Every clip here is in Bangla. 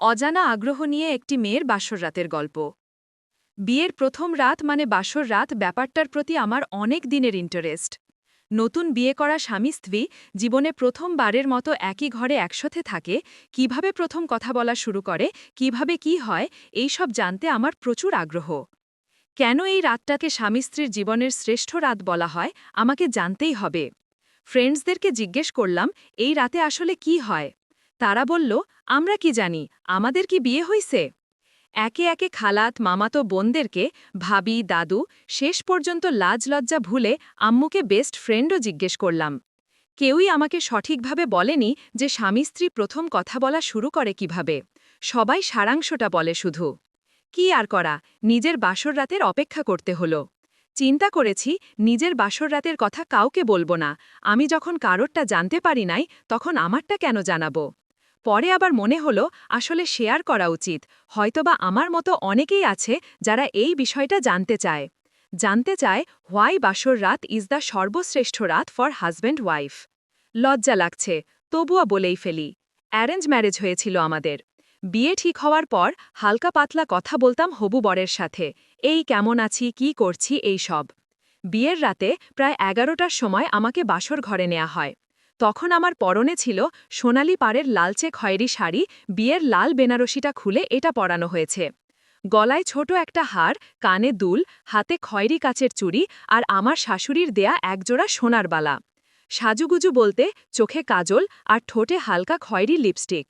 অজানা আগ্রহ নিয়ে একটি মেয়ের বাসর রাতের গল্প। বিয়ের প্রথম রাত মানে বাসর রাত ব্যাপারটার প্রতি আমার অনেক দিনের ইন্টারেস্ট। নতুন বিয়ে করা স্বামী স্ত্রী জীবনে প্রথমবারের মতো একই ঘরে একসাথে থাকে, কিভাবে প্রথম কথা বলা শুরু করে, কিভাবে কি হয়, এই সব জানতে আমার প্রচুর আগ্রহ। কেন এই রাতটাকে স্বামী স্ত্রীর জীবনের শ্রেষ্ঠ রাত বলা হয় আমাকে জানতেই হবে। ফ্রেন্ডসদেরকে জিজ্ঞেস করলাম এই রাতে আসলে কি হয়। তারা বলল, আমরা কি জানি, আমাদের কি বিয়ে হইছে। একে একে খালাত মামাতো বোনদেরকে, ভাবি দাদু, শেষ পর্যন্ত লাজ লজ্জা ভুলে আম্মুকে বেস্ট ফ্রেন্ডও জিজ্ঞেস করলাম। কেউই আমাকে সঠিকভাবে বলেনি যে স্বামী স্ত্রী প্রথম কথা বলা শুরু করে কিভাবে। সবাই সারাংশটা বলে শুধু। কি আর করা, নিজের বাসর রাতের অপেক্ষা করতে হলো। চিন্তা করেছি নিজের বাসর রাতের কথা কাউকে বলবো না, আমি যখন কারোরটা জানতে পারি নাই তখন আমারটা কেন জানাবো। পরে আবার মনে হলো আসলে শেয়ার করা উচিত, হয়তোবা আমার মতো অনেকেই আছে যারা এই বিষয়টা জানতে চায় হোয়াই বাসর রাত ইজ দ্য সর্বশ্রেষ্ঠ রাত ফর হাজব্যান্ড ওয়াইফ। লজ্জা লাগছে, তবুও বলেই ফেলি। অ্যারেঞ্জ ম্যারেজ হয়েছিল আমাদের। বিয়ে ঠিক হওয়ার পর হালকা পাতলা কথা বলতাম হবু বরের সাথে, এই কেমন আছি, কি করছি, এই সব। বিয়ের রাতে প্রায় 11টার সময় আমাকে বাসর ঘরে নেওয়া হয়। তখন আমার পরনে ছিল সোনালি পাড়ের লালচে খয়েরি শাড়ি, বিয়ের লাল বেনারসিটা খুলে এটা পরানো হয়েছে। গলায় ছোট একটা হার, কানে দুল, হাতে খয়েরি কাচের চুড়ি আর আমার শাশুড়ির দেয়া একজোড়া সোনার বালা। সাজুগুজু বলতে চোখে কাজল আর ঠোঁটে হালকা খয়েরি লিপস্টিক।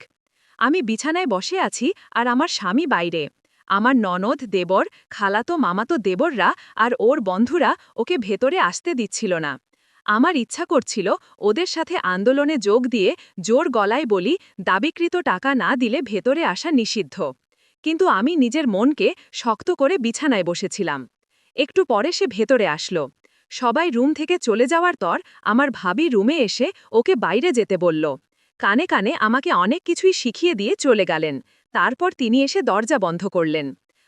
আমি বিছানায় বসে আছি আর আমার স্বামী বাইরে। আমার ননদ, দেবর, খালাতো মামাতো দেবররা আর ওর বন্ধুরা ওকে ভেতরে আসতে দিচ্ছিল না। আমার ইচ্ছা করছিল ওদের সাথে আন্দোলনে যোগ দিয়ে জোর গলায় বলি দাবিকৃত টাকা না দিলে ভেতরে আসা নিষিদ্ধ। কিন্তু আমি নিজের মনকে শক্ত করে বিছানায় বসেছিলাম। একটু পরে সে ভেতরে আসলো। সবাই রুম থেকে চলে যাওয়ার পর আমার ভাবি রুমে এসে ওকে বাইরে যেতে বলল। কানে কানে আমাকে অনেক কিছুই শিখিয়ে দিয়ে চলে গেলেন। তারপর তিনি এসে দরজা বন্ধ করলেন।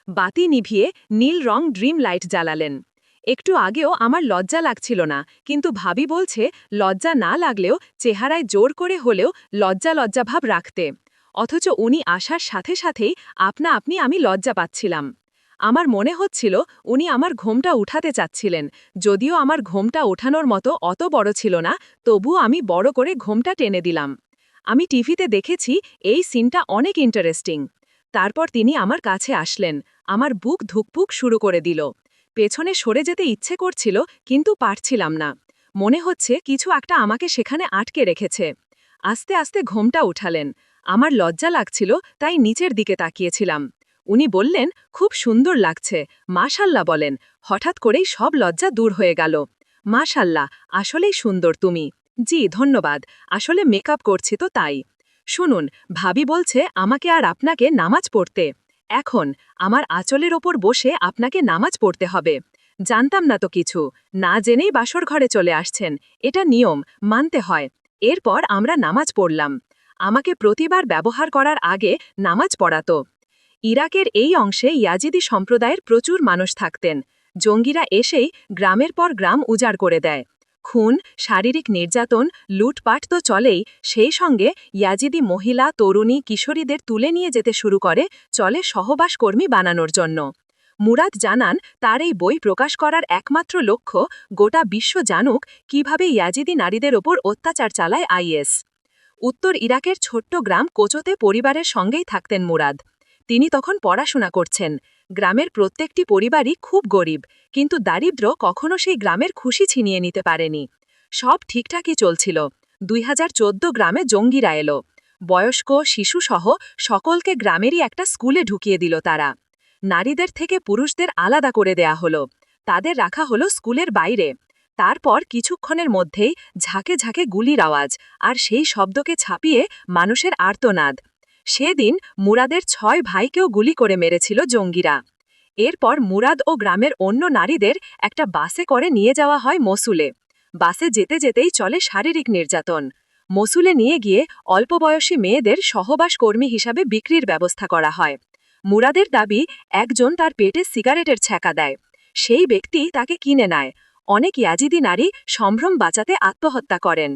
বাতি নিভিয়ে নীল রং ড্রিম লাইট জ্বালালেন। একটু আগেও আমার লজ্জা লাগছিল না, কিন্তু ভাবি বলছে লজ্জা না লাগলেও চেহারায় জোর করে হলেও লজ্জা লজ্জা ভাব রাখতে। অথচ উনি আসার সাথে সাথেই আপনা আপনি আমি লজ্জা পাচ্ছিলাম। আমার মনে হচ্ছিল উনি আমার ঘোমটা উঠাতে চাচ্ছিলেন, যদিও আমার ঘোমটা ওঠানোর মতো অত বড় ছিল না, তবু আমি বড় করে ঘোমটা টেনে দিলাম। আমি টিভিতে দেখেছি এই সিনটা অনেক ইন্টারেস্টিং। তারপর তিনি আমার কাছে আসলেন, আমার বুক ধুকপুক শুরু করে দিল। পেছনে সরে যেতে ইচ্ছে করছিল, কিন্তু পারছিলাম না। মনে হচ্ছে কিছু একটা আমাকে সেখানে আটকে রেখেছে। আস্তে আস্তে ঘোমটা উঠালেন। আমার লজ্জা লাগছিল, তাই নিচের দিকে তাকিয়েছিলাম। উনি বললেন, খুব সুন্দর লাগছে, মাশাল্লাহ বলেন। হঠাৎ করেই সব লজ্জা দূর হয়ে গেল। মাশাল্লাহ, আসলেই সুন্দর তুমি। জি ধন্যবাদ, আসলে মেকআপ করছি তো তাই। শুনুন, ভাবি বলছে আমাকে আর আপনাকে নামাজ পড়তে। এখন আমার আঁচলের ওপর বসে আপনাকে নামাজ পড়তে হবে। জানতাম না তো কিছু, না জেনেই বাসর ঘরে চলে আসছেন, এটা নিয়ম, মানতে হয়। এরপর আমরা নামাজ পড়লাম। আমাকে প্রতিবার ব্যবহার করার আগে নামাজ পড়াতো। ইরাকের এই অংশে ইয়াজিদি সম্প্রদায়ের প্রচুর মানুষ থাকতেন। জঙ্গিরা এসেই গ্রামের পর গ্রাম উজাড় করে দেয়। খুন, শারীরিক নির্যাতন, লুটপাট তো চলেই, সেই সঙ্গে ইয়াজিদি মহিলা, তরুণী, কিশোরীদের তুলে নিয়ে যেতে শুরু করে চলে সহবাসকর্মী বানানোর জন্য। মুরাদ জানান তার এই বই প্রকাশ করার একমাত্র লক্ষ্য গোটা বিশ্ব জানুক কিভাবে ইয়াজিদি নারীদের ওপর অত্যাচার চালায় আইএস। উত্তর ইরাকের ছোট্ট গ্রাম কোচোতে পরিবারের সঙ্গেই থাকতেন মুরাদ। তিনি তখন পড়াশোনা করছেন। গ্রামের প্রত্যেকটি পরিবারই খুব গরিব, কিন্তু দারিদ্র্য কখনো সেই গ্রামের খুশি ছিনিয়ে নিতে পারেনি। সব ঠিকঠাকই চলছিল। 2014 গ্রামে জঙ্গিরা এলো। বয়স্ক, শিশুসহ সকলকে গ্রামেরই একটা স্কুলে ঢুকিয়ে দিল তারা। নারীদের থেকে পুরুষদের আলাদা করে দেয়া হলো। তাদের রাখা হলো স্কুলের বাইরে। তারপর কিছুক্ষণের মধ্যেই ঝাঁকে ঝাঁকে গুলির আওয়াজ, আর সেই শব্দকে ছাপিয়ে মানুষের আর্তনাদ। সেদিন মুরাদের 6 ভাইকেও গুলি করে মেরেছিল জঙ্গিরা। এরপর মুরাদ ও গ্রামের অন্য নারীদের একটা বাসে করে নিয়ে যাওয়া হয় মসুলে। বাসে যেতে যেতেই চলে শারীরিক নির্যাতন। মসুলে নিয়ে গিয়ে অল্প বয়সী মেয়েদের সহবাস কর্মী হিসাবে বিক্রির ব্যবস্থা করা হয়। মুরাদের দাবি একজন তার পেটে সিগারেটের ছ্যাঁকা দেয়, সেই ব্যক্তি তাকে কিনে নেয়। অনেক ইয়াজিদি নারী সম্ভ্রম বাঁচাতে আত্মহত্যা করেন।